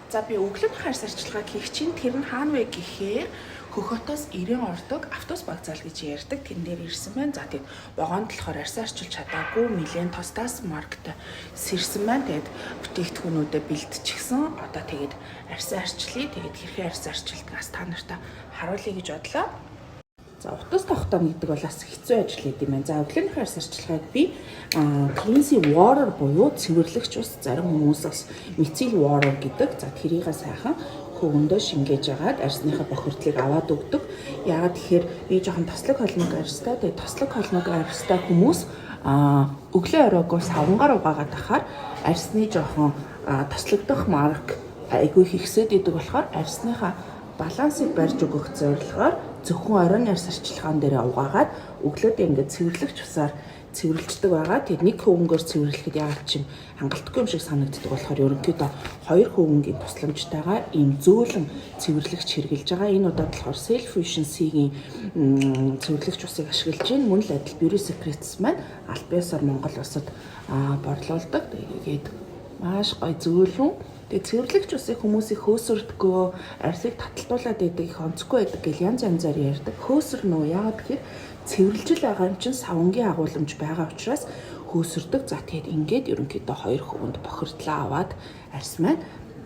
За би өглөөний хайрс арчилгаа хийх чинь тэр нь хаана вэ гэхээр Хөхөтөөс 90 ордог автобус вокзал гэж ярьдаг. Тэн дээр ирсэн байна. За тэгэд вагонд болохоор арьсан арчилж чадаагүй нэлээд тостаас маркет сэрсэн байна. Тэгэд бүтээгдэхүүнүүдэд бэлтчихсэн. Одоо тэгэд арьсан арчлаа. Тэгэд хэрхэн арьсан арчилдгаас та нартай харуулъя гэж бодлоо. За утас тогтоом гэдэг бол бас хэцүү ажил гэдэг юм байна. За өглөөний хайрс арчилгааг би cleansing water буюу цэвэрлэгч ус зарим хүмүүс бас methyl water гэдэг. За тэрийг сайхан хөвөндөө шингээж агаад арьсныхаа бохирдлыг аваад өгдөг. Яагаад тэгэхээр би жоохон тослог холмог арьстай. Тэгээд тослог холмог арьстай хүмүүс өглөө оройгоо савнгаар угаагаад ахаар арьсны жоохон тослогдох марк айгүй ихсээд идэг болохоор арьсныхаа балансыг барьж өгөх зорилгоор зөвхөн оройн арьс арчилгаан дээр угаагаад өглөөдөө ингээд цэвэрлэгч усаар цэвэрлждэг байгаа. Тэгээд нэг хөвөнгөөр цэвэрлэхэд яагаад ч юм хангалтгүй юм шиг санагддаг болохоор ерөнхийдөө хоёр хөвөнгөний тусламжтайгаар ийм зөөлөн цэвэрлэгч хэрэгжилж байгаа. Энэ удаад болохоор Self Efficiency-гийн цэвэрлэгч усыг ашиглаж байна. Мөн л адил Beauty Secrets маань аль биесээр Монгол улсад борлуулдаг. Тэгээд маш гоё зөөлөн. Тэгээд цэвэрлэгч усыг хүмүүсийг хөөсөрдгөө, арьсыг таталтуулаад байдаг, их онцгүй байдаг гэж янз янзаар ярьдаг. Хөөсөрнө үү? Яагаад гэхээр цэвэрлжил байгаа юм чинь савнгийн агуулмж байгаа учраас хөөсөрдөг. За тэгээд ингээд ерөнхийдөө хоёр хөвөнд бохирдлаа аваад арьс маань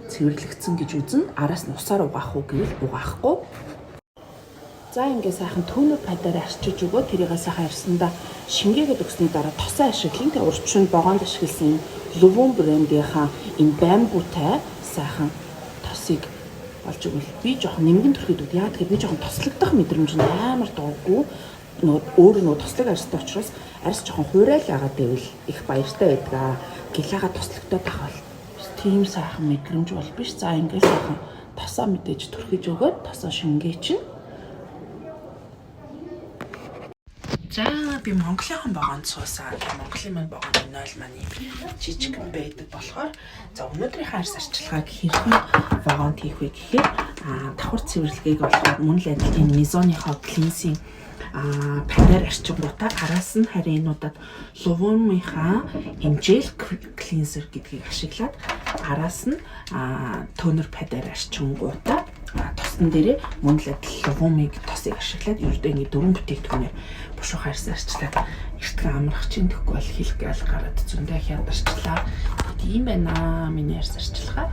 цэвэрлэгдсэн гэж үзнэ. Араас нь усаар угаах уу гэвэл угаахгүй. За ингээд сайхан төнөр падаар арчиж өгөө. Тэрийг сайхан арьсандаа шингээгээд өгсөний дараа тосоо ашиглан. Тэгээд урьдчилан богоонд ашигласан Luvon брэндийнхаа энэ бамбутай сайхан тосыг олж өгвөл би жоохон нэмгэн төрхөд яа тэгэхээр би жоохон тослогдох мэдрэмж амар дуугүй. Өөрөө тослог арьстай учраас арьс жоохон хуурай л яагаад гэвэл их баяртай байдаг. Гэлээгаа тослогдоод байгаа бол тийм сайхан мэдрэмж бол биш. За ингээд сайхан тосоо мэдээж төрхөж өгөөд тосоо шингээчин. За би Монголынхан богонд суусаад Монголын маань богоны 0 маань жижиг байдаг болохоор за өнөөдрийн хайрс арчилгааг хэрхэн богонд хийх вэ гэхээр давхар цэвэрлэгийг болохоор мөн л адил энэ Mizuno-ийнхоо cleansing падаар арчингуудаа араас нь харин энүүдад Luvon-ийнхаа энэ gel cleanser гэдгийг ашиглаад араас нь тонер падаар арчингуудаа тосн дээрээ мөн л адил Luvon-ыг тосыг ашиглаад ердөө ингэ дөрвөн бүтээгдэхүүнээр бушуу хайрс арчлаад эртхэн амрах чинь тэгэхгүй бол хэлэх гаал гараад зөндөө хяд арчлаа. Тийм байна миний хайрс арчилгаа.